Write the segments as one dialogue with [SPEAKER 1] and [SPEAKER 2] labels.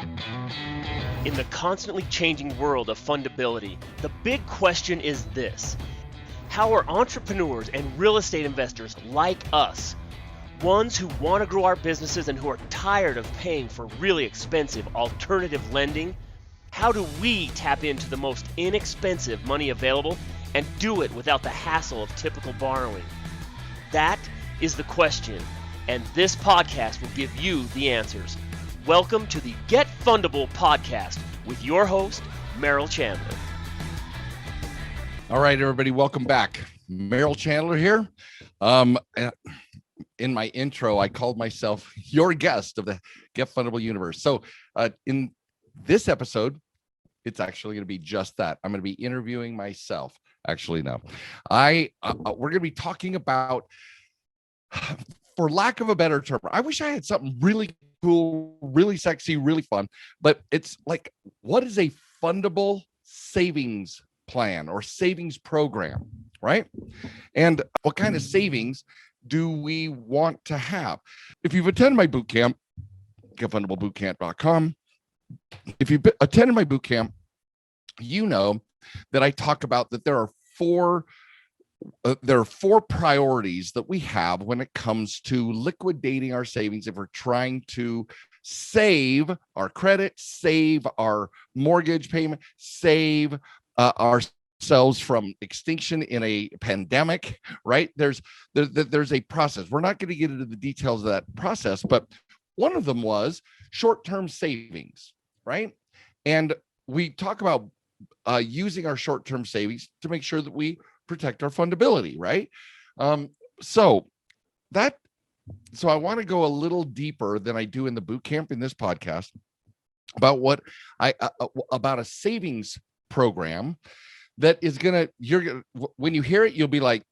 [SPEAKER 1] In the constantly changing world of fundability, the big question is this: how are entrepreneurs and real estate investors like us, ones who want to grow our businesses and who are tired of paying for really expensive alternative lending, how do we tap into the most inexpensive money available and do it without the hassle of typical borrowing? That is the question, and this podcast will give you the answers. Welcome to the Get Fundable podcast with your host, Merrill Chandler.
[SPEAKER 2] All right, everybody, welcome back. Merrill Chandler here. In my intro, I called myself your guest of the Get Fundable universe. So in this episode, it's actually going to be just that. I'm going to be interviewing myself. Actually, no. We're going to be talking about, for lack of a better term, I wish I had something really cool, really sexy, really fun, but it's like, what is a fundable savings plan or savings program, right? And what kind of savings do we want to have? If you've attended my boot camp, getfundableBootcamp.com, if you've attended my boot camp, you know that I talk about that there are four priorities that we have when it comes to liquidating our savings if we're trying to save our credit, save our mortgage payment, save ourselves from extinction in a pandemic, right? There's a process. We're not going to get into the details of that process, but one of them was short-term savings, right? And we talk about using our short-term savings to make sure that we protect our fundability, right? So I want to go a little deeper than I do in the boot camp in this podcast about about a savings program that is when you hear it, you'll be like,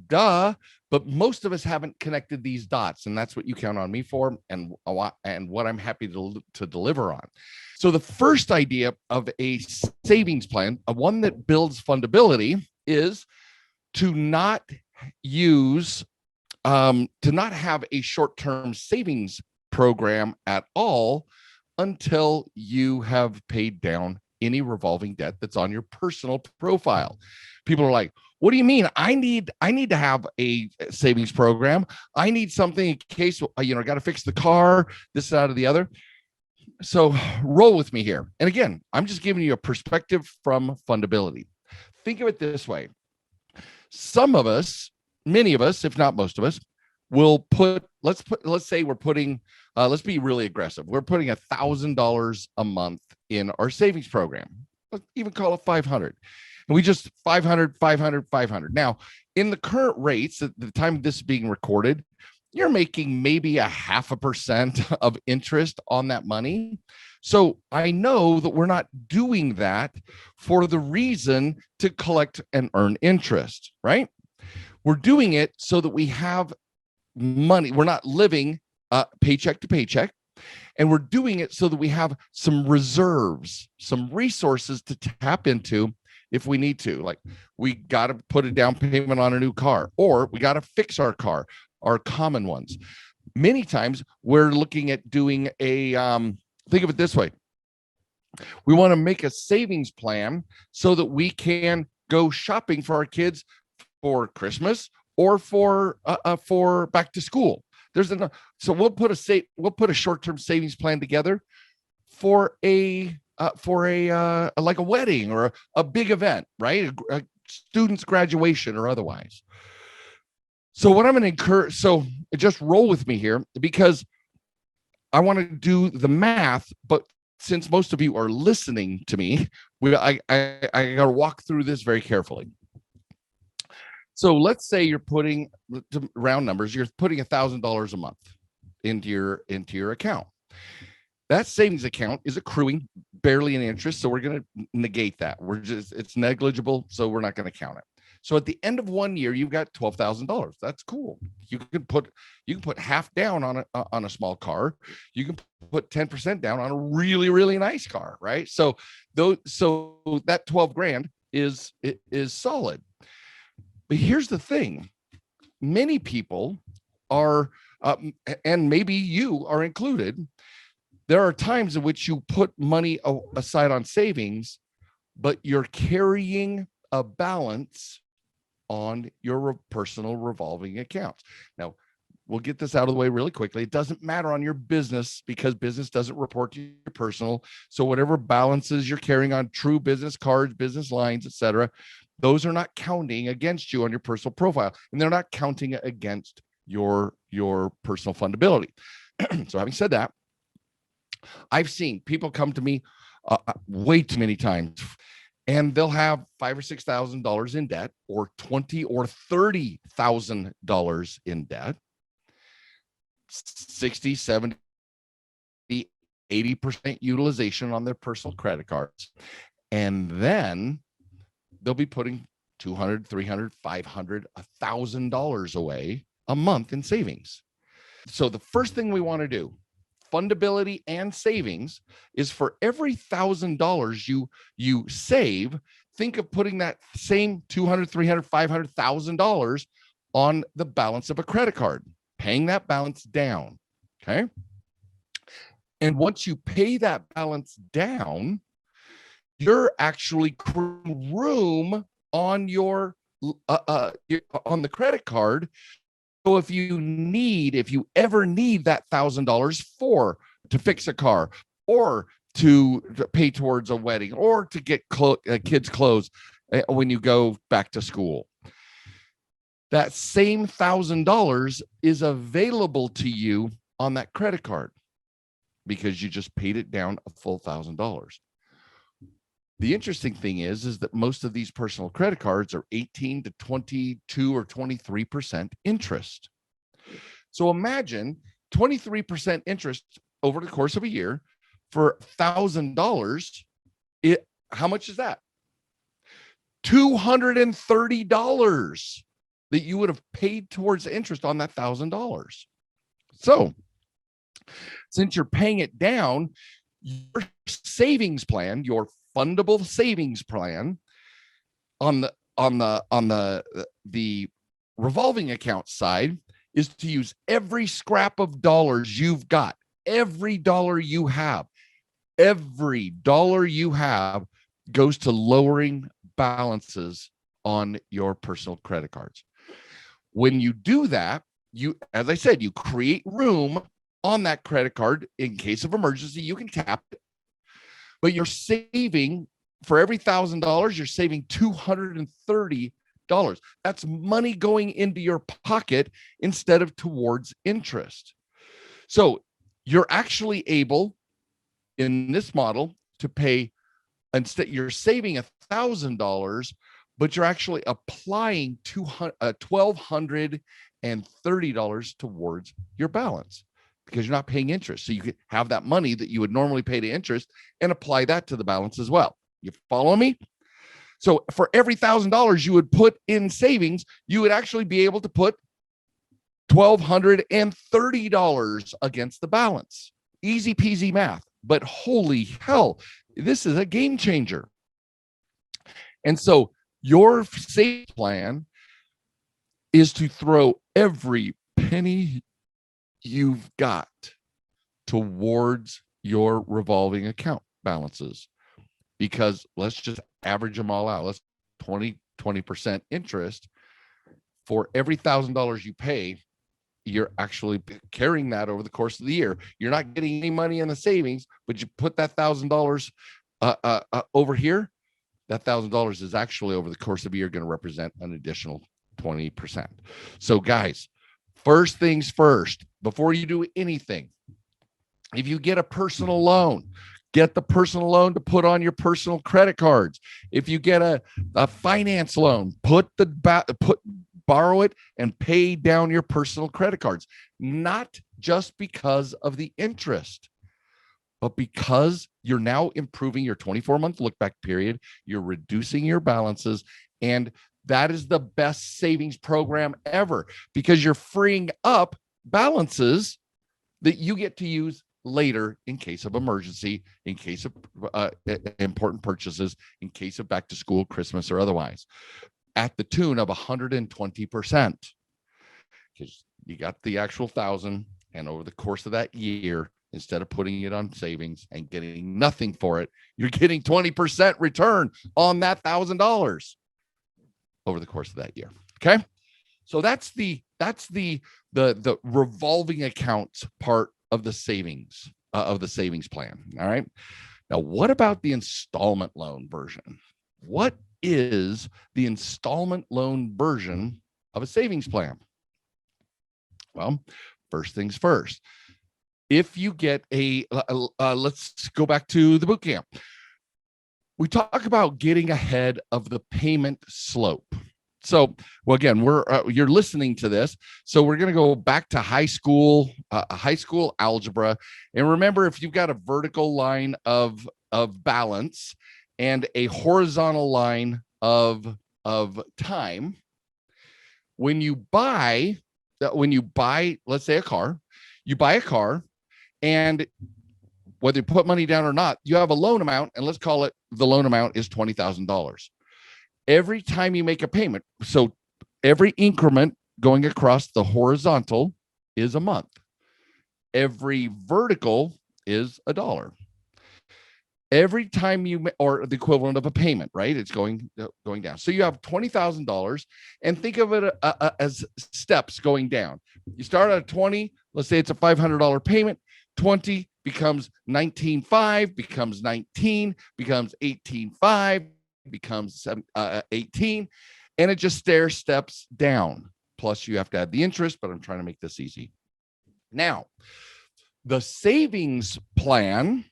[SPEAKER 2] duh, but most of us haven't connected these dots, and that's what you count on me for, and what I'm happy to deliver on. So the first idea of a savings plan, one that builds fundability, is to not have a short-term savings program at all until you have paid down any revolving debt that's on your personal profile. People are like, what do you mean? I need to have a savings program. I need something in case, I got to fix the car, this, that, or the other. So roll with me here. And again, I'm just giving you a perspective from Fundability. Think of it this way. Some of us, many of us, if not most of us, will let's be really aggressive. We're putting $1,000 a month in our savings program. Let's even call it 500. And we just 500. Now, in the current rates at the time this is being recorded, you're making maybe 0.5% of interest on that money. So I know that we're not doing that for the reason to collect and earn interest, right? We're doing it so that we have money. We're not living paycheck to paycheck. And we're doing it so that we have some reserves, some resources to tap into if we need to. Like, we got to put a down payment on a new car, or we got to fix our car, our common ones. Many times we're looking at doing think of it this way. We want to make a savings plan so that we can go shopping for our kids for Christmas or for back to school. So we'll put a short-term savings plan together for a like a wedding or a big event, right? A student's graduation or otherwise. So what I'm going to encourage, so just roll with me here, because I want to do the math, but since most of you are listening to me, I got to walk through this very carefully. So let's say you're putting, round numbers, you're putting $1,000 a month into your account. That savings account is accruing barely any interest, so we're going to negate that. It's negligible, so we're not going to count it. So at the end of 1 year, you've got $12,000. That's cool. You can put half down on a small car. You can put 10% down on a really, really nice car, right? So that 12 grand is solid. But here's the thing. Many people are, and maybe you are included, there are times in which you put money aside on savings, but you're carrying a balance on your personal revolving accounts. Now, we'll get this out of the way really quickly. It doesn't matter on your business because business doesn't report to your personal. So whatever balances you're carrying on true business cards, business lines, etc., those are not counting against you on your personal profile, and they're not counting against your personal fundability. So having said that, I've seen people come to me way too many times, and they'll have $5,000 or $6,000 in debt, or $20,000 or $30,000 in debt, 60, 70, 80% utilization on their personal credit cards. And then they'll be putting $200, $300, $500, $1,000 away a month in savings. So the first thing we want to do, fundability and savings, is for every $1,000 you save, think of putting that same $200, $300, $500, $1,000 on the balance of a credit card, paying that balance down. Okay. And once you pay that balance down, you're actually creating room on your on the credit card. So if you ever need that $1,000 to fix a car, or to pay towards a wedding, or to get kids' clothes when you go back to school, that same $1,000 is available to you on that credit card because you just paid it down a full $1,000. The interesting thing is that most of these personal credit cards are 18 to 22 or 23% interest. So imagine 23% interest over the course of a year for $1,000. How much is that? $230 that you would have paid towards interest on that $1,000. So since you're paying it down, your savings plan, your fundable savings plan on the revolving account side, is to use every scrap of dollars you've got, every dollar you have goes to lowering balances on your personal credit cards. When you do that, as I said, you create room on that credit card in case of emergency. You can tap it, but you're saving, for every $1,000, you're saving $230. That's money going into your pocket instead of towards interest. So you're actually able, in this model, to pay, instead you're saving $1,000, but you're actually applying $1,230 towards your balance, because you're not paying interest. So you could have that money that you would normally pay to interest and apply that to the balance as well. You follow me? So for every $1,000 you would put in savings, you would actually be able to put $1,230 against the balance. Easy peasy math, but holy hell, this is a game changer. And so your savings plan is to throw every penny you've got towards your revolving account balances, because let's just average them all out. Let's 20% interest for every $1,000 you pay. You're actually carrying that over the course of the year. You're not getting any money in the savings, but you put that $1,000 over here. That $1,000 is actually, over the course of a year, going to represent an additional 20%. So guys, first things first, before you do anything, if you get a personal loan, get the personal loan to put on your personal credit cards. If you get a finance loan, borrow it and pay down your personal credit cards, not just because of the interest, but because you're now improving your 24-month look-back period, you're reducing your balances, and that is the best savings program ever, because you're freeing up balances that you get to use later in case of emergency, in case of important purchases, in case of back to school, Christmas, or otherwise, at the tune of 120%. Because you got the actual 1,000, and over the course of that year, instead of putting it on savings and getting nothing for it, you're getting 20% return on that $1,000 over the course of that year. Okay. So that's the revolving accounts part of the savings plan. All right. Now, what about the installment loan version? What is the installment loan version of a savings plan? Well, first things first. If you get let's go back to the boot camp. We talk about getting ahead of the payment slope. So, well, again, you're listening to this, so we're going to go back to high school algebra, and remember, if you've got a vertical line of balance and a horizontal line of time, when you buy, let's say you buy a car, and whether you put money down or not, you have a loan amount, and let's call it the loan amount is $20,000. Every time you make a payment, so every increment going across the horizontal is a month. Every vertical is $1. Every time or the equivalent of a payment, right? It's going down. So you have $20,000, and think of it as steps going down. You start at 20. Let's say it's a $500 payment. 20 becomes 19.5, becomes 19, becomes 18.5, becomes 18, and it just steps down. Plus, you have to add the interest, but I'm trying to make this easy. Now, the savings plan,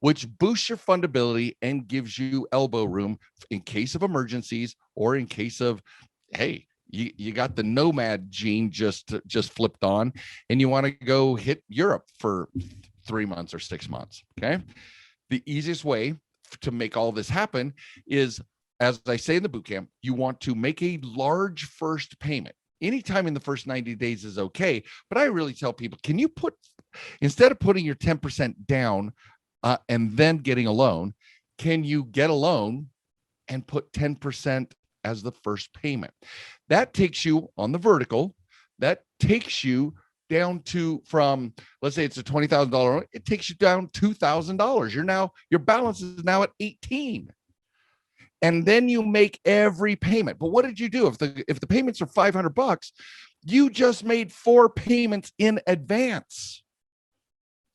[SPEAKER 2] which boosts your fundability and gives you elbow room in case of emergencies or in case of, hey, you got the nomad gene just flipped on and you want to go hit Europe for 3 months or 6 months. Okay. The easiest way to make all this happen is, as I say in the bootcamp, you want to make a large first payment. Anytime in the first 90 days is okay. But I really tell people, can you instead of putting your 10% down and then getting a loan, can you get a loan and put 10% as the first payment? That takes you on the vertical. That takes you down to, from, let's say it's a $20,000 loan, it takes you down $2,000. Your balance is now at 18. And then you make every payment. But what did you do? If the payments are $500, you just made 4 payments in advance.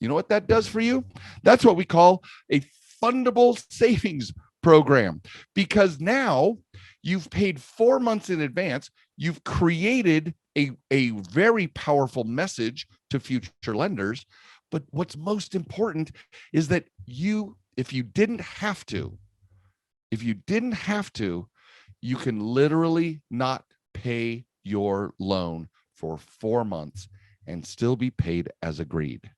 [SPEAKER 2] You know what that does for you? That's what we call a fundable savings program, because now you've paid 4 months in advance. You've created a very powerful message to future lenders. But what's most important is that if you didn't have to, you can literally not pay your loan for 4 months and still be paid as agreed.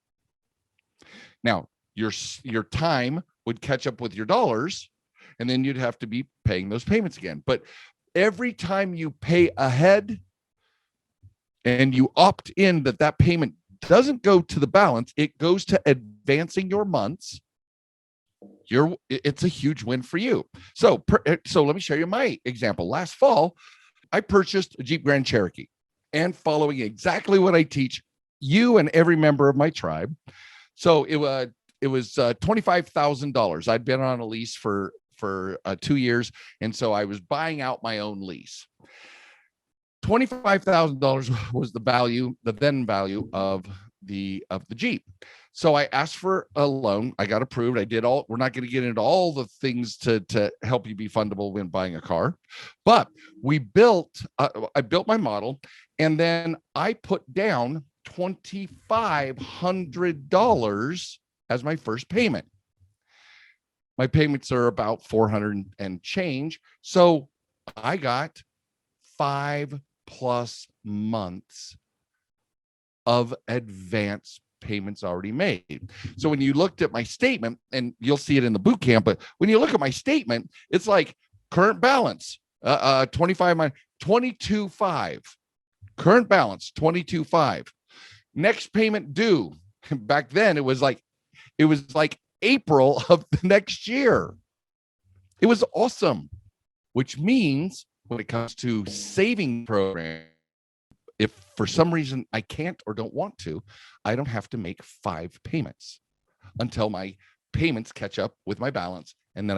[SPEAKER 2] Now, your time would catch up with your dollars, and then you'd have to be paying those payments again. But every time you pay ahead and you opt in that payment doesn't go to the balance, it goes to advancing your months, it's a huge win for you. So let me show you my example. Last fall, I purchased a Jeep Grand Cherokee, and following exactly what I teach you and every member of my tribe. So it was $25,000. I'd been on a lease for 2 years, and so I was buying out my own lease. $25,000 was the then value of the Jeep. So I asked for a loan. I got approved. We're not going to get into all the things to help you be fundable when buying a car, but I built my model, and then I put down $2,500 as my first payment. My payments are about $400 and change. So I got 5+ months of advance payments already made. So when you looked at my statement, and you'll see it in the boot camp, but when you look at my statement, it's like current balance, 22.5. Current balance, 22.5. Next payment due. Back then, it was like April of the next year. It was awesome, which means when it comes to saving program, if for some reason I can't or don't want to, I don't have to make 5 payments until my payments catch up with my balance, and then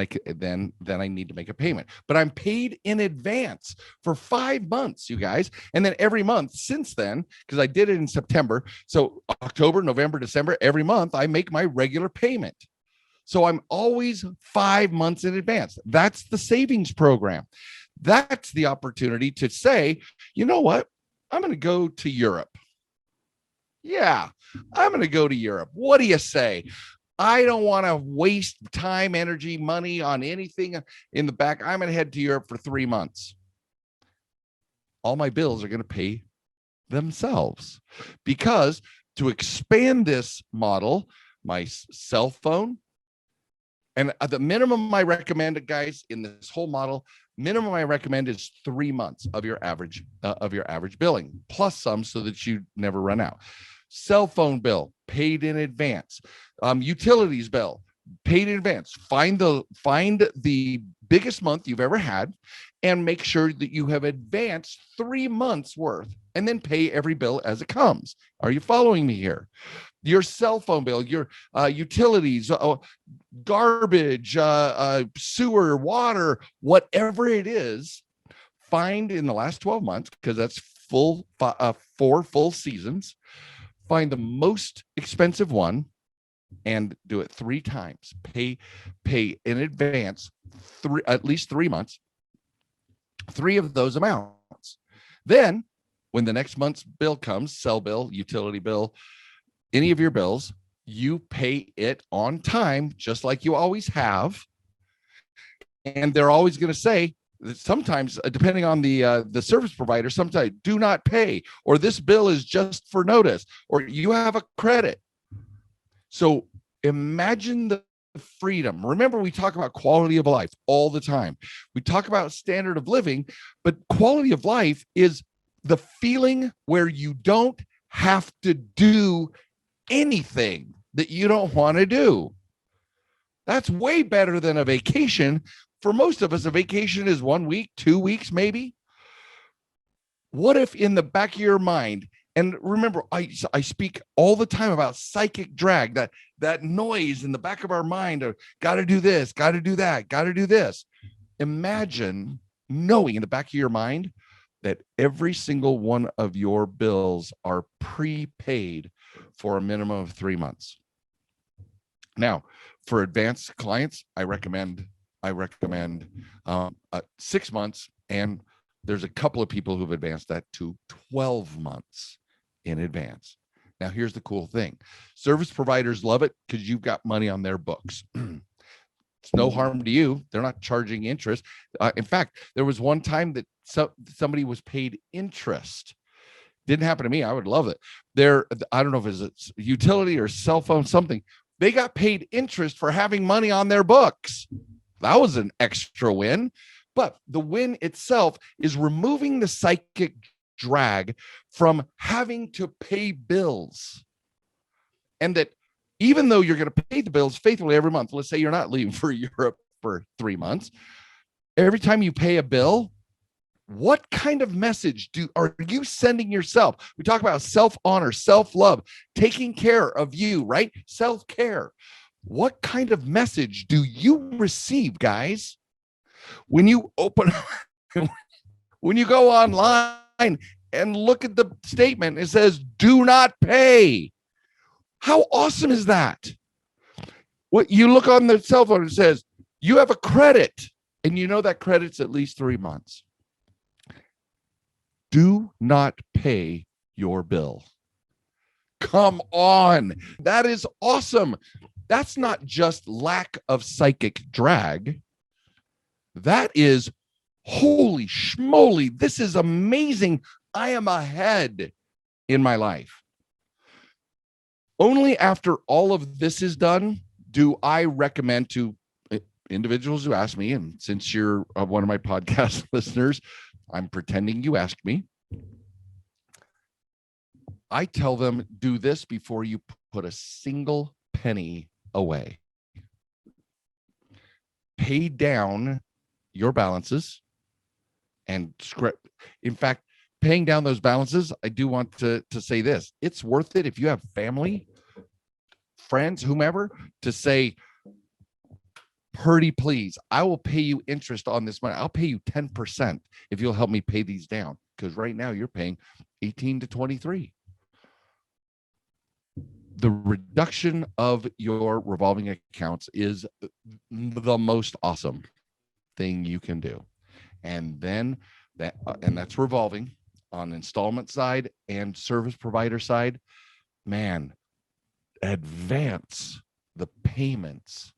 [SPEAKER 2] I need to make a payment. But I'm paid in advance for 5 months, you guys. And then every month since then, because I did it in September, so October, November, December, every month I make my regular payment. So I'm always 5 months in advance. That's the savings program. That's the opportunity to say, you know what? I'm going to go to Europe. Yeah, I'm going to go to Europe. What do you say? I don't want to waste time, energy, money on anything in the back. I'm going to head to Europe for 3 months. All my bills are going to pay themselves, because to expand this model, my cell phone, and the minimum I recommend, guys, in this whole model, minimum I recommend is 3 months of your average billing, plus some, so that you never run out. Cell phone bill paid in advance, utilities bill paid in advance. Find the biggest month you've ever had, and make sure that you have advanced 3 months worth, and then pay every bill as it comes. Are you following me here? Your cell phone bill, your utilities, garbage, sewer, water, whatever it is, find in the last 12 months, because that's 4 full seasons. Find the most expensive one and do it 3 times. Pay in advance at least 3 months, 3 of those amounts. Then when the next month's bill comes, cell bill, utility bill, any of your bills, you pay it on time, just like you always have. And they're always going to say, sometimes, depending on the service provider, sometimes do not pay, or this bill is just for notice, or you have a credit. So imagine the freedom. Remember, we talk about quality of life all the time. We talk about standard of living, but quality of life is the feeling where you don't have to do anything that you don't want to do. That's way better than a vacation. For most of us, a vacation is 1 week, 2 weeks, maybe. What if in the back of your mind, and remember, I speak all the time about psychic drag, that noise in the back of our mind of got to do this, got to do that, got to do this. Imagine knowing in the back of your mind that every single one of your bills are prepaid for a minimum of 3 months. Now, for advanced clients, I recommend 6 months, and there's a couple of people who've advanced that to 12 months in advance. Now, here's the cool thing. Service providers love it because you've got money on their books. It's no harm to you. They're not charging interest. In fact, there was one time that somebody was paid interest. Didn't happen to me. I would love it. I don't know if it's utility or cell phone, something. They got paid interest for having money on their books. That was an extra win. But the win itself is removing the psychic drag from having to pay bills. And that even though you're going to pay the bills faithfully every month, let's say you're not leaving for Europe for 3 months, every time you pay a bill, what kind of message are you sending yourself? We talk about self-honor, self-love, taking care of you, right? Self-care. What kind of message do you receive, guys? When you when you go online and look at the statement, it says, do not pay. How awesome is that? What you look on the cell phone, it says, you have a credit, and you know that credit's at least 3 months. Do not pay your bill. Come on. That is awesome. That's not just lack of psychic drag. That is, holy schmoly, this is amazing. I am ahead in my life. Only after all of this is done do I recommend to individuals who ask me, and since you're one of my podcast listeners, I'm pretending you asked me. I tell them, do this before you put a single penny away. Pay down your balances and in fact, paying down those balances, I do want to say this. It's worth it if you have family, friends, whomever, to say, Purdy, please, I will pay you interest on this money. I'll pay you 10% if you'll help me pay these down. Because right now you're paying 18 to 23. The reduction of your revolving accounts is the most awesome thing you can do. And then that's revolving on installment side and service provider side. Man, advance the payments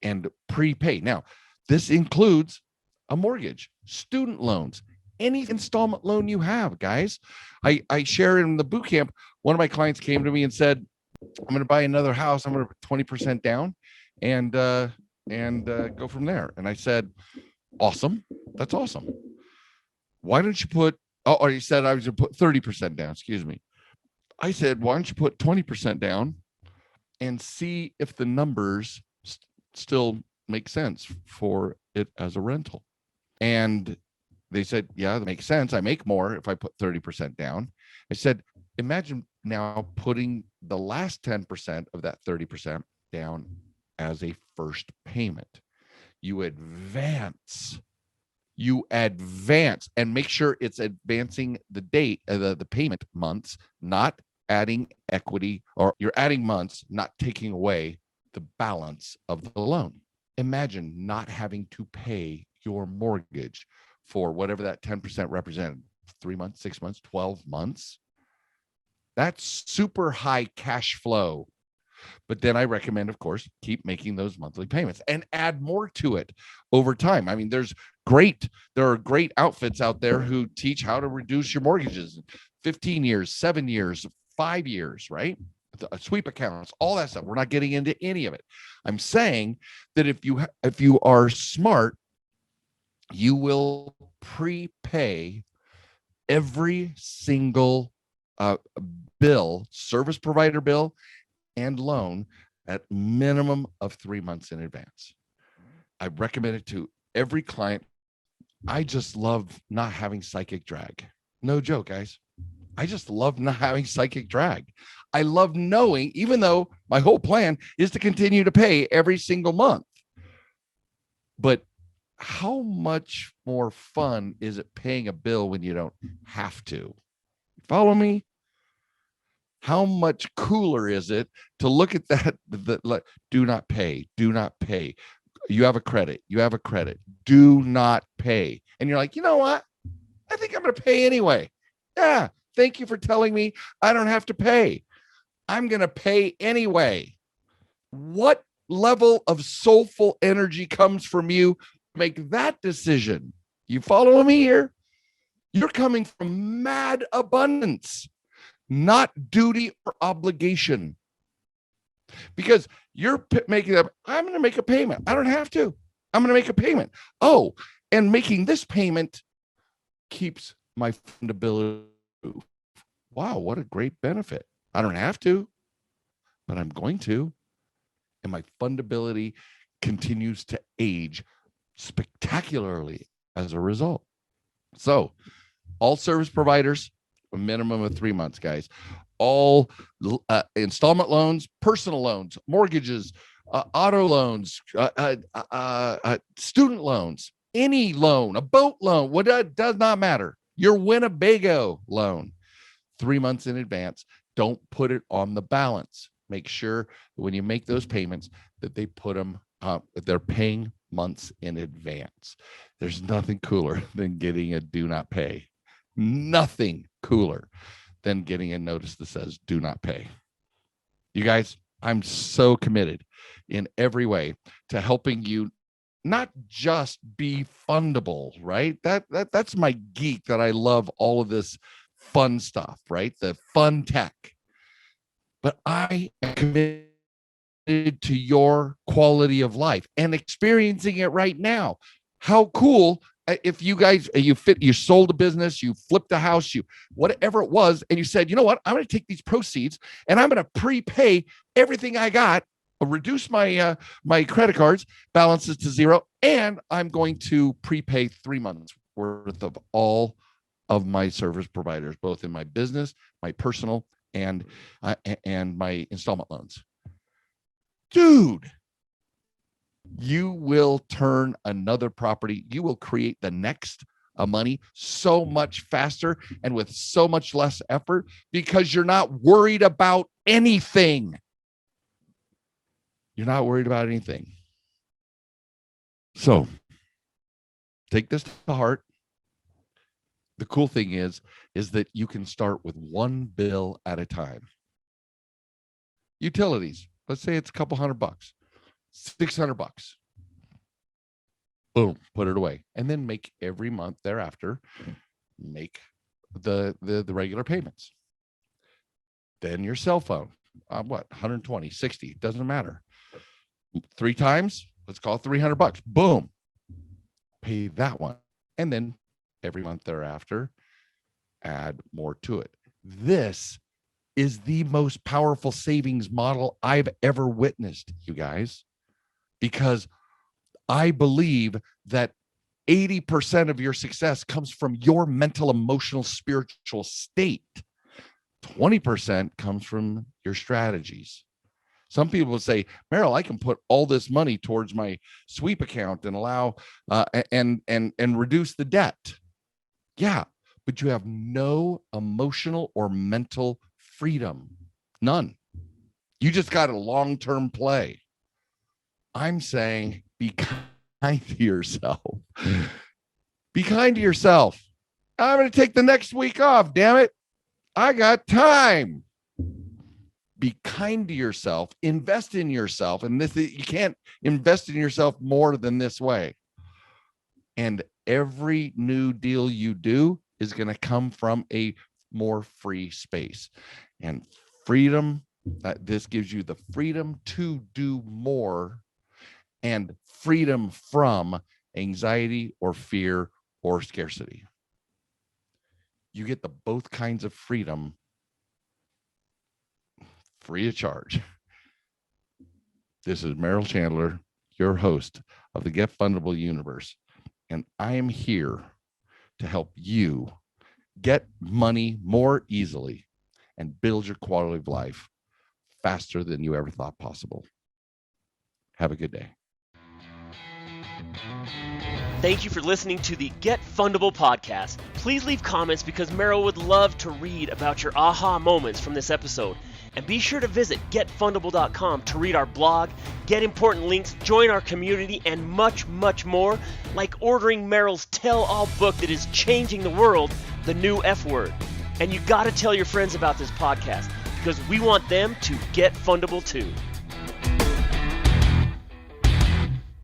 [SPEAKER 2] and prepay. Now, this includes a mortgage, student loans, any installment loan you have, guys. I share in the boot camp. One of my clients came to me and said, I'm going to buy another house. I'm going to put 20% down and go from there. And I said, awesome. That's awesome. Why don't you put, or he said I was going to put 30% down. Excuse me. I said, why don't you put 20% down and see if the numbers still make sense for it as a rental? And they said, yeah, that makes sense. I make more if I put 30% down. I said, imagine now putting the last 10% of that 30% down as a first payment. You advance and make sure it's advancing the date, the payment months, not adding equity, or you're adding months, not taking away the balance of the loan. Imagine not having to pay your mortgage for whatever that 10% represented, 3 months, 6 months, 12 months. That's super high cash flow. But then I recommend, of course, keep making those monthly payments and add more to it over time. I mean, there are great outfits out there who teach how to reduce your mortgages, 15 years, 7 years, 5 years, right? Sweep accounts, all that stuff. We're not getting into any of it. I'm saying that if you are smart, you will prepay every single bill, service provider bill and loan, at minimum of 3 months in advance. I recommend it to every client. I just love not having psychic drag. No joke, guys. I just love not having psychic drag. I love knowing, even though my whole plan is to continue to pay every single month. But how much more fun is it paying a bill when you don't have to? Follow me? How much cooler is it to look at that? Do not pay. Do not pay. You have a credit. Do not pay. And you're like, you know what? I think I'm going to pay anyway. Yeah. Thank you for telling me I don't have to pay. I'm going to pay anyway. What level of soulful energy comes from you to make that decision? You follow me here? You're coming from mad abundance, not duty or obligation. Because you're making up, I'm going to make a payment. I don't have to. I'm going to make a payment. Oh, and making this payment keeps my fundability. Wow, what a great benefit. I don't have to, but I'm going to. And my fundability continues to age spectacularly as a result. So all service providers, a minimum of 3 months, guys. All installment loans, personal loans, mortgages, auto loans, student loans, any loan, a boat loan, does not matter. Your Winnebago loan, 3 months in advance. Don't put it on the balance. Make sure that when you make those payments that they put them, they're paying months in advance. There's nothing cooler than getting a do not pay. Nothing cooler than getting a notice that says do not pay. You guys, I'm so committed in every way to helping you not just be fundable, right? That's my geek, that I love all of this fun stuff, right? The fun tech. But I am committed to your quality of life and experiencing it right now. How cool if you guys, you sold a business, you flipped a house, you whatever it was, and you said, you know what, I'm going to take these proceeds and I'm going to prepay everything I got, reduce my my credit cards balances to zero, and I'm going to prepay 3 months worth of all of my service providers, both in my business, my personal, and my installment loans. Dude, you will turn another property. You will create the next money so much faster and with so much less effort because you're not worried about anything. You're not worried about anything. So take this to heart. The cool thing is that you can start with one bill at a time. Utilities, let's say it's a couple $100, $600. Boom, put it away. And then make every month thereafter, make the regular payments. Then your cell phone, 120, 60, doesn't matter. 3 times, let's call it $300. Boom, pay that one. And then every month thereafter, add more to it. This is the most powerful savings model I've ever witnessed, you guys, because I believe that 80% of your success comes from your mental, emotional, spiritual state. 20% comes from your strategies. Some people will say, Merrill, I can put all this money towards my sweep account and allow and reduce the debt. Yeah, but you have no emotional or mental freedom. None. You just got a long-term play. I'm saying be kind to yourself. Be kind to yourself. I'm going to take the next week off, damn it. I got time. Be kind to yourself. Invest in yourself. And this, you can't invest in yourself more than this way. And every new deal you do is going to come from a more free space. And freedom, this gives you the freedom to do more and freedom from anxiety or fear or scarcity. You get the both kinds of freedom free of charge. This is Merrill Chandler, your host of the Get Fundable universe. And I am here to help you get money more easily and build your quality of life faster than you ever thought possible. Have a good day.
[SPEAKER 1] Thank you for listening to the Get Fundable podcast. Please leave comments because Merrill would love to read about your aha moments from this episode. And be sure to visit getfundable.com to read our blog, get important links, join our community, and much, much more, like ordering Merrill's tell-all book that is changing the world, The New F Word. And you got to tell your friends about this podcast because we want them to get fundable too.